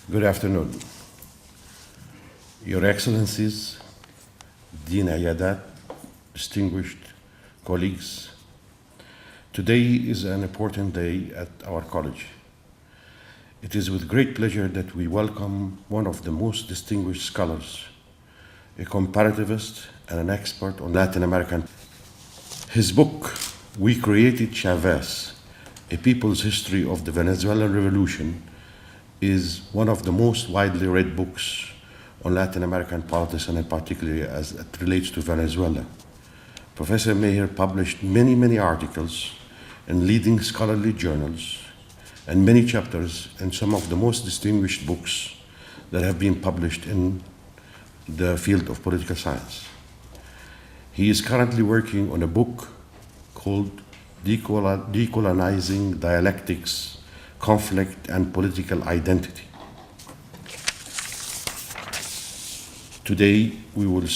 Good afternoon. Your Excellencies, Dean Ayadat, distinguished colleagues, today is an important day at our college. It is with great pleasure that we welcome one of the most distinguished scholars, a comparativist and an expert on Latin American. His book, We Created Chavez, A People's History of the Venezuelan Revolution, is one of the most widely read books on Latin American politics, and particularly as it relates to Venezuela. Professor Maher published many articles in leading scholarly journals and many chapters in some of the most distinguished books that have been published in the field of political science. He is currently working on a book called Decolonizing Dialectics, Conflict and Political Identity. Today he will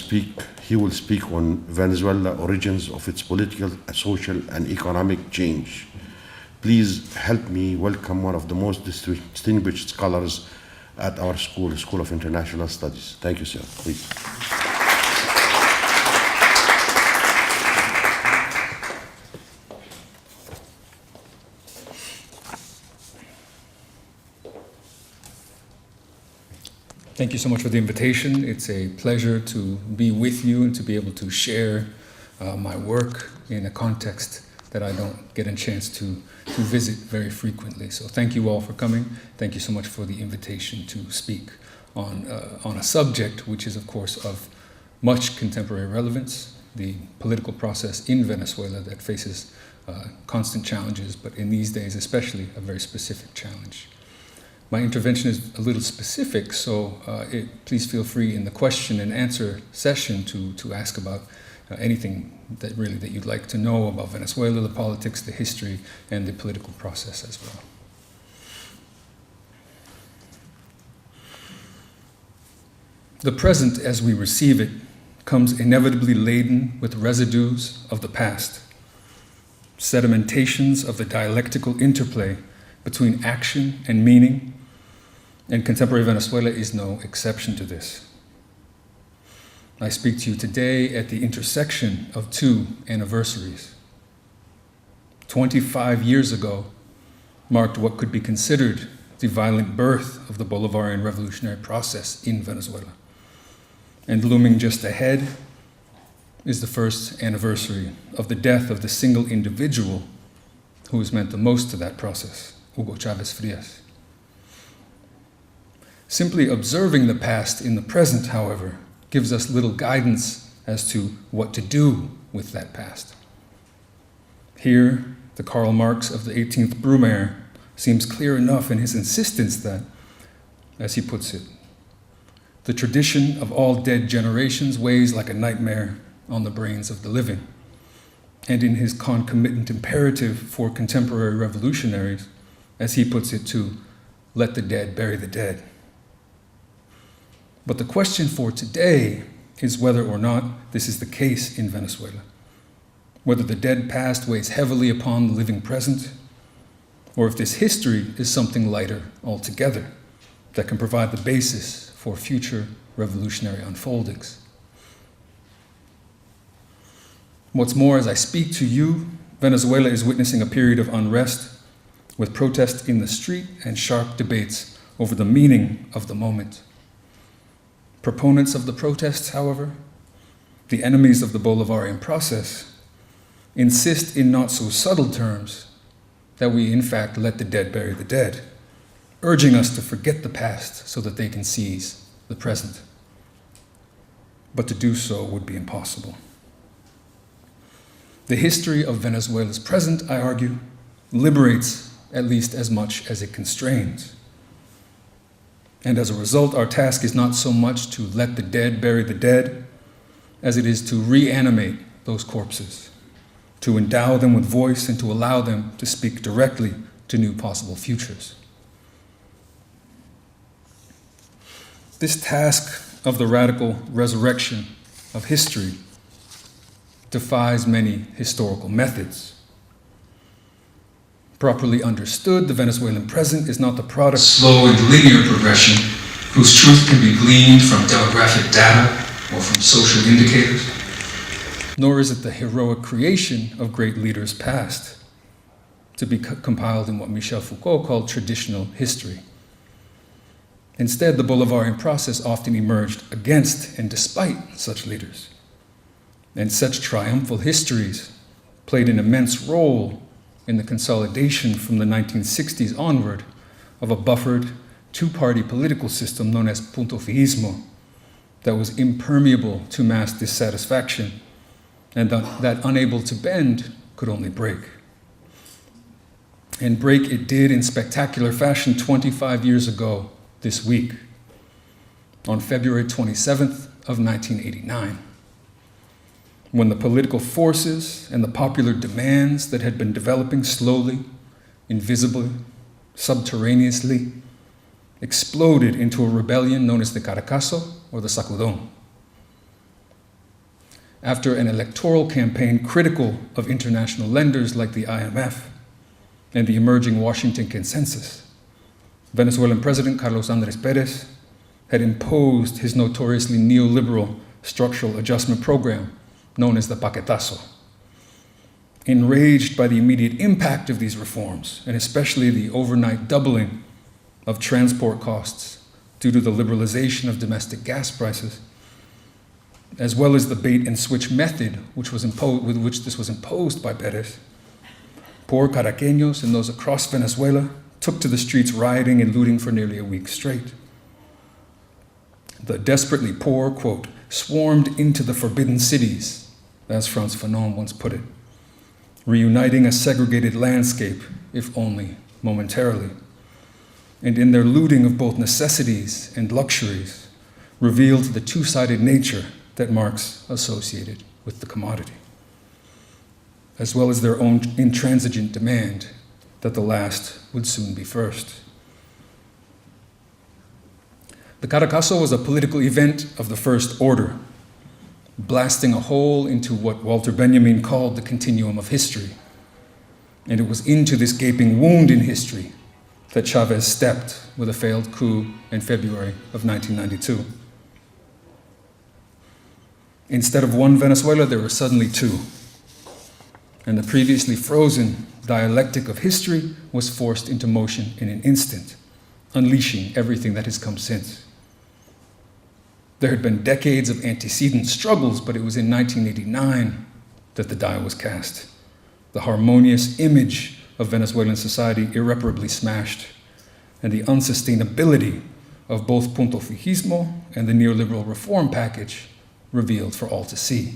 speak on Venezuela, origins of its political, social, and economic change. Please help me welcome one of the most distinguished scholars at our school, School of International Studies. Thank you, sir. Please. Thank you so much for the invitation. It's a pleasure to be with you and to be able to share my work in a context that I don't get a chance to visit very frequently. So thank you all for coming. Thank you so much for the invitation to speak on a subject which is, of course, of much contemporary relevance, the political process in Venezuela that faces constant challenges, but in these days especially a very specific challenge. My intervention is a little specific, so please feel free in the question and answer session to ask about anything that you'd like to know about Venezuela, the politics, the history, and the political process as well. The present as we receive it comes inevitably laden with residues of the past, sedimentations of the dialectical interplay between action and meaning, and contemporary Venezuela is no exception to this. I speak to you today at the intersection of two anniversaries. 25 years ago marked what could be considered the violent birth of the Bolivarian revolutionary process in Venezuela. And looming just ahead is the first anniversary of the death of the single individual who has meant the most to that process, Hugo Chavez Frias. Simply observing the past in the present, however, gives us little guidance as to what to do with that past. Here, the Karl Marx of the 18th Brumaire seems clear enough in his insistence that, as he puts it, the tradition of all dead generations weighs like a nightmare on the brains of the living. And in his concomitant imperative for contemporary revolutionaries, as he puts it, to let the dead bury the dead. But the question for today is whether or not this is the case in Venezuela, whether the dead past weighs heavily upon the living present, or if this history is something lighter altogether that can provide the basis for future revolutionary unfoldings. What's more, as I speak to you, Venezuela is witnessing a period of unrest with protests in the street and sharp debates over the meaning of the moment. Proponents of the protests, however, the enemies of the Bolivarian process, insist in not so subtle terms that we in fact let the dead bury the dead, urging us to forget the past so that they can seize the present. But to do so would be impossible. The history of Venezuela's present, I argue, liberates at least as much as it constrains. And as a result, our task is not so much to let the dead bury the dead as it is to reanimate those corpses, to endow them with voice and to allow them to speak directly to new possible futures. This task of the radical resurrection of history defies many historical methods. Properly understood, the Venezuelan present is not the product of slow and linear progression whose truth can be gleaned from demographic data or from social indicators, nor is it the heroic creation of great leaders past, to be compiled in what Michel Foucault called traditional history. Instead, the Bolivarian process often emerged against and despite such leaders. And such triumphal histories played an immense role in the consolidation from the 1960s onward of a buffered two-party political system known as punto fiismo that was impermeable to mass dissatisfaction and that unable to bend could only break. And break it did in spectacular fashion 25 years ago this week, on February 27th of 1989, when the political forces and the popular demands that had been developing slowly, invisibly, subterraneously, exploded into a rebellion known as the Caracazo or the Sacudón. After an electoral campaign critical of international lenders like the IMF and the emerging Washington Consensus, Venezuelan President Carlos Andrés Pérez had imposed his notoriously neoliberal structural adjustment program known as the Paquetazo. Enraged by the immediate impact of these reforms, and especially the overnight doubling of transport costs due to the liberalization of domestic gas prices, as well as the bait and switch method with which this was imposed by Pérez, poor Caraqueños and those across Venezuela took to the streets rioting and looting for nearly a week straight. The desperately poor, quote, swarmed into the forbidden cities, as Frantz Fanon once put it, reuniting a segregated landscape, if only momentarily. And in their looting of both necessities and luxuries, revealed the two-sided nature that Marx associated with the commodity, as well as their own intransigent demand that the last would soon be first. The Caracazo was a political event of the first order, blasting a hole into what Walter Benjamin called the continuum of history. And it was into this gaping wound in history that Chavez stepped with a failed coup in February of 1992. Instead of one Venezuela, there were suddenly two. And the previously frozen dialectic of history was forced into motion in an instant, unleashing everything that has come since. There had been decades of antecedent struggles, but it was in 1989 that the die was cast. The harmonious image of Venezuelan society irreparably smashed, and the unsustainability of both punto fijismo and the neoliberal reform package revealed for all to see.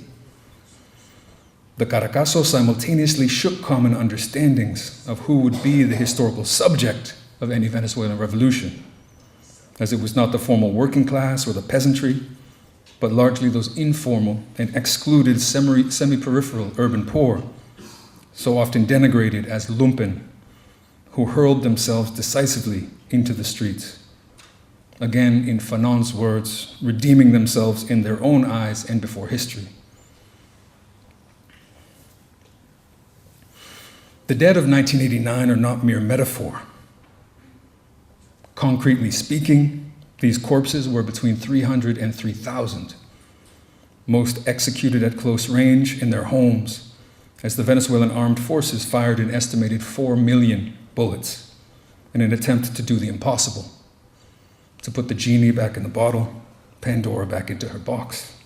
The Caracazo simultaneously shook common understandings of who would be the historical subject of any Venezuelan revolution, as it was not the formal working class or the peasantry, but largely those informal and excluded semi-peripheral urban poor, so often denigrated as lumpen, who hurled themselves decisively into the streets. Again, in Fanon's words, redeeming themselves in their own eyes and before history. The dead of 1989 are not mere metaphor. Concretely speaking, these corpses were between 300 and 3,000, most executed at close range in their homes, as the Venezuelan armed forces fired an estimated 4 million bullets in an attempt to do the impossible, to put the genie back in the bottle, Pandora back into her box.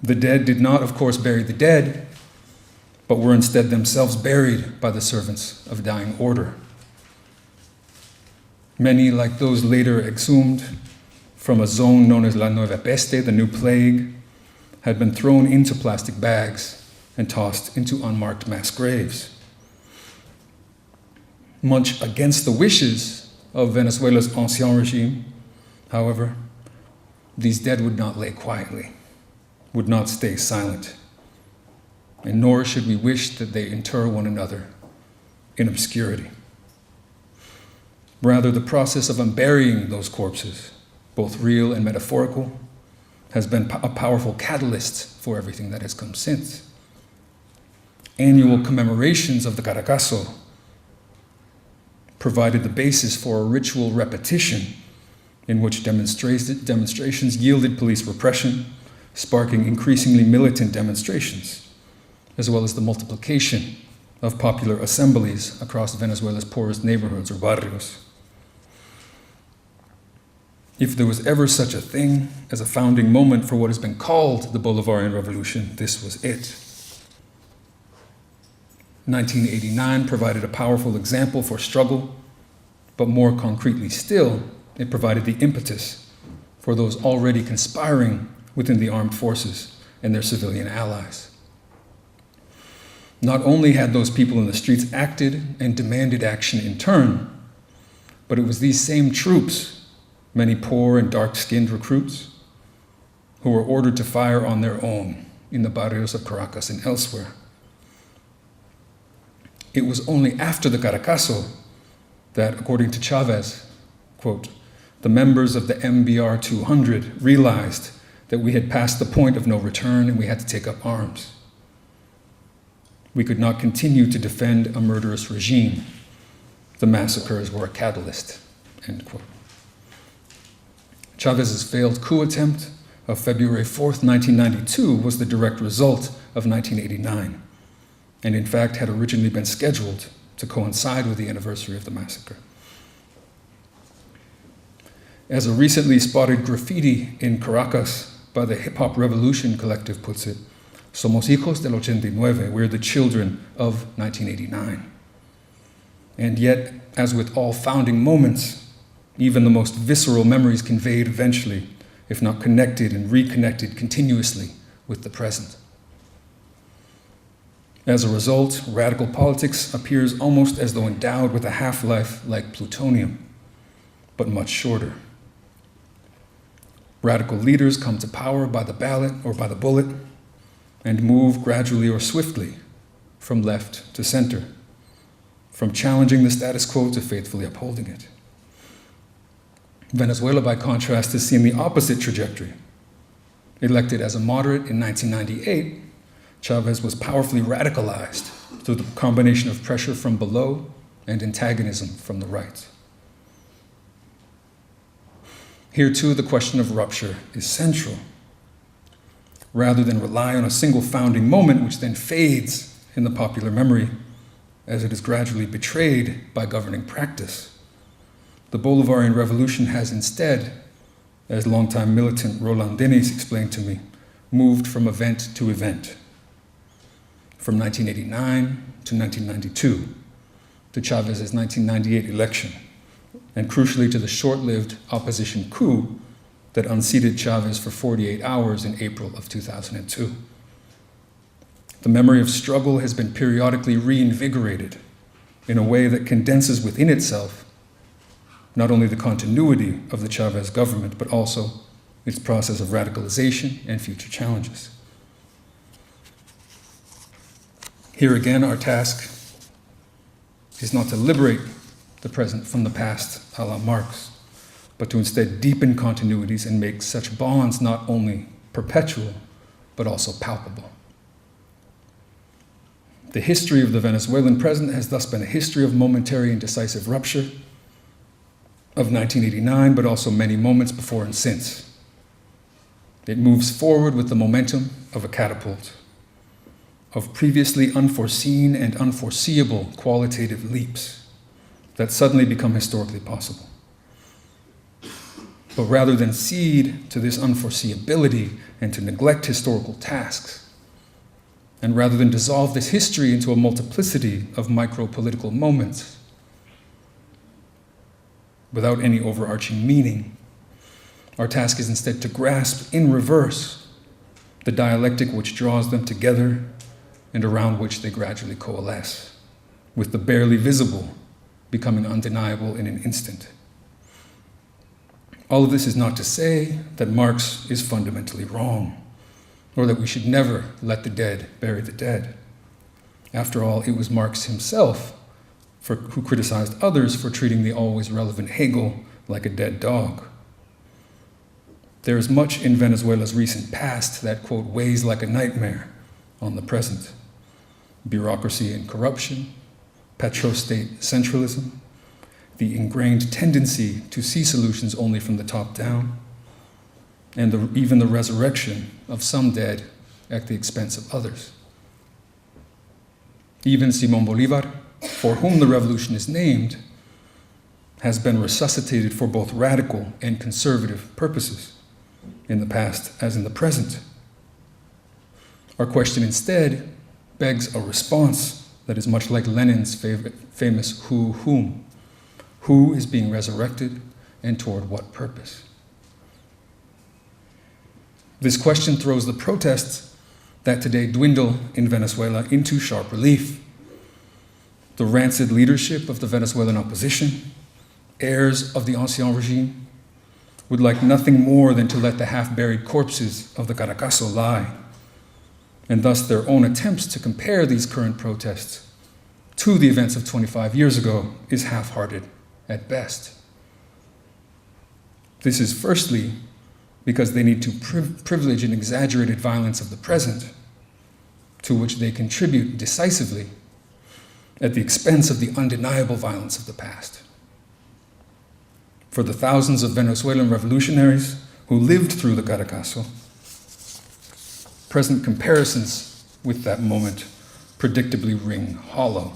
The dead did not, of course, bury the dead, but were instead themselves buried by the servants of dying order. Many, like those later exhumed from a zone known as La Nueva Peste, the New Plague, had been thrown into plastic bags and tossed into unmarked mass graves. Much against the wishes of Venezuela's ancien regime, however, these dead would not lay quietly, would not stay silent, and nor should we wish that they inter one another in obscurity. Rather, the process of unburying those corpses, both real and metaphorical, has been a powerful catalyst for everything that has come since. Annual commemorations of the Caracazo provided the basis for a ritual repetition in which demonstrations yielded police repression, sparking increasingly militant demonstrations, as well as the multiplication of popular assemblies across Venezuela's poorest neighborhoods or barrios. If there was ever such a thing as a founding moment for what has been called the Bolivarian Revolution, this was it. 1989 provided a powerful example for struggle, but more concretely still, it provided the impetus for those already conspiring within the armed forces and their civilian allies. Not only had those people in the streets acted and demanded action in turn, but it was these same troops, many poor and dark-skinned recruits, who were ordered to fire on their own in the barrios of Caracas and elsewhere. It was only after the Caracazo that, according to Chavez, quote, the members of the MBR 200 realized that we had passed the point of no return and we had to take up arms. We could not continue to defend a murderous regime. The massacres were a catalyst, end quote. Chavez's failed coup attempt of February 4th, 1992 was the direct result of 1989, and in fact had originally been scheduled to coincide with the anniversary of the massacre. As a recently spotted graffiti in Caracas by the Hip Hop Revolution Collective puts it, Somos hijos del 89, we're the children of 1989. And yet, as with all founding moments, even the most visceral memories conveyed eventually, if not connected and reconnected continuously with the present. As a result, radical politics appears almost as though endowed with a half-life like plutonium, but much shorter. Radical leaders come to power by the ballot or by the bullet and move gradually or swiftly from left to center, from challenging the status quo to faithfully upholding it. Venezuela, by contrast, has seen the opposite trajectory. Elected as a moderate in 1998, Chavez was powerfully radicalized through the combination of pressure from below and antagonism from the right. Here, too, the question of rupture is central. Rather than rely on a single founding moment, which then fades in the popular memory as it is gradually betrayed by governing practice, the Bolivarian Revolution has instead, as longtime militant Roland Denis explained to me, moved from event to event. From 1989 to 1992, to Chavez's 1998 election, and crucially to the short-lived opposition coup that unseated Chavez for 48 hours in April of 2002. The memory of struggle has been periodically reinvigorated in a way that condenses within itself not only the continuity of the Chavez government, but also its process of radicalization and future challenges. Here again, our task is not to liberate the present from the past, a la Marx, but to instead deepen continuities and make such bonds not only perpetual, but also palpable. The history of the Venezuelan present has thus been a history of momentary and decisive rupture of 1989, but also many moments before and since. It moves forward with the momentum of a catapult, of previously unforeseen and unforeseeable qualitative leaps that suddenly become historically possible. But rather than cede to this unforeseeability and to neglect historical tasks, and rather than dissolve this history into a multiplicity of micro-political moments without any overarching meaning, our task is instead to grasp in reverse the dialectic which draws them together and around which they gradually coalesce, with the barely visible becoming undeniable in an instant. All of this is not to say that Marx is fundamentally wrong, or that we should never let the dead bury the dead. After all, it was Marx himself who criticized others for treating the always relevant Hegel like a dead dog. There is much in Venezuela's recent past that, quote, weighs like a nightmare on the present. bureaucracy and corruption, petrostate centralism, the ingrained tendency to see solutions only from the top down, and even the resurrection of some dead at the expense of others. Even Simón Bolívar, for whom the revolution is named, has been resuscitated for both radical and conservative purposes, in the past as in the present. Our question instead begs a response that is much like Lenin's famous whom. Who is being resurrected and toward what purpose? This question throws the protests that today dwindle in Venezuela into sharp relief. The rancid leadership of the Venezuelan opposition, heirs of the Ancien regime, would like nothing more than to let the half-buried corpses of the Caracazo lie, and thus their own attempts to compare these current protests to the events of 25 years ago is half-hearted at best. This is firstly because they need to privilege an exaggerated violence of the present, to which they contribute decisively at the expense of the undeniable violence of the past. For the thousands of Venezuelan revolutionaries who lived through the Caracazo, present comparisons with that moment predictably ring hollow.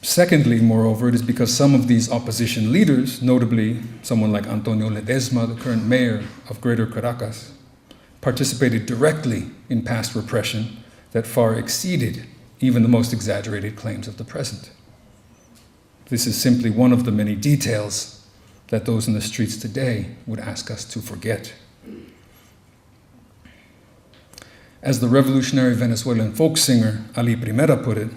Secondly, moreover, it is because some of these opposition leaders, notably someone like Antonio Ledesma, the current mayor of Greater Caracas, participated directly in past repression that far exceeded even the most exaggerated claims of the present. This is simply one of the many details that those in the streets today would ask us to forget. As the revolutionary Venezuelan folk singer Ali Primera put it,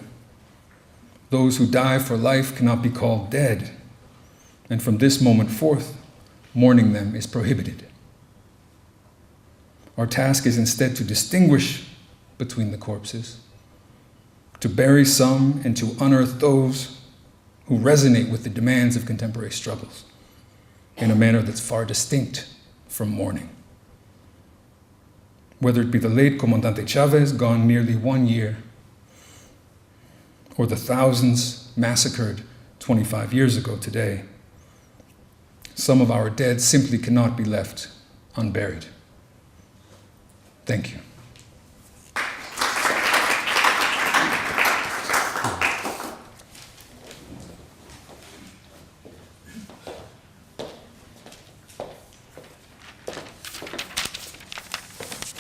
those who die for life cannot be called dead, and from this moment forth, mourning them is prohibited. Our task is instead to distinguish between the corpses, to bury some and to unearth those who resonate with the demands of contemporary struggles in a manner that's far distinct from mourning. Whether it be the late Comandante Chavez, gone nearly 1 year, or the thousands massacred 25 years ago today, some of our dead simply cannot be left unburied. Thank you.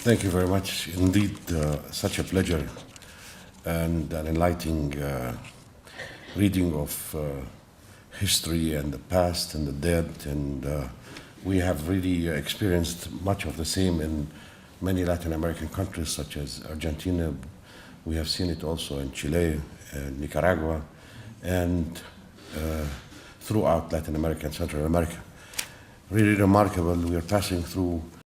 Thank you very much. Indeed, such a pleasure and an enlightening reading of history and the past and the dead. And we have really experienced much of the same in many Latin American countries, such as Argentina. We have seen it also in Chile, Nicaragua, and throughout Latin America and Central America. Really remarkable. We are passing through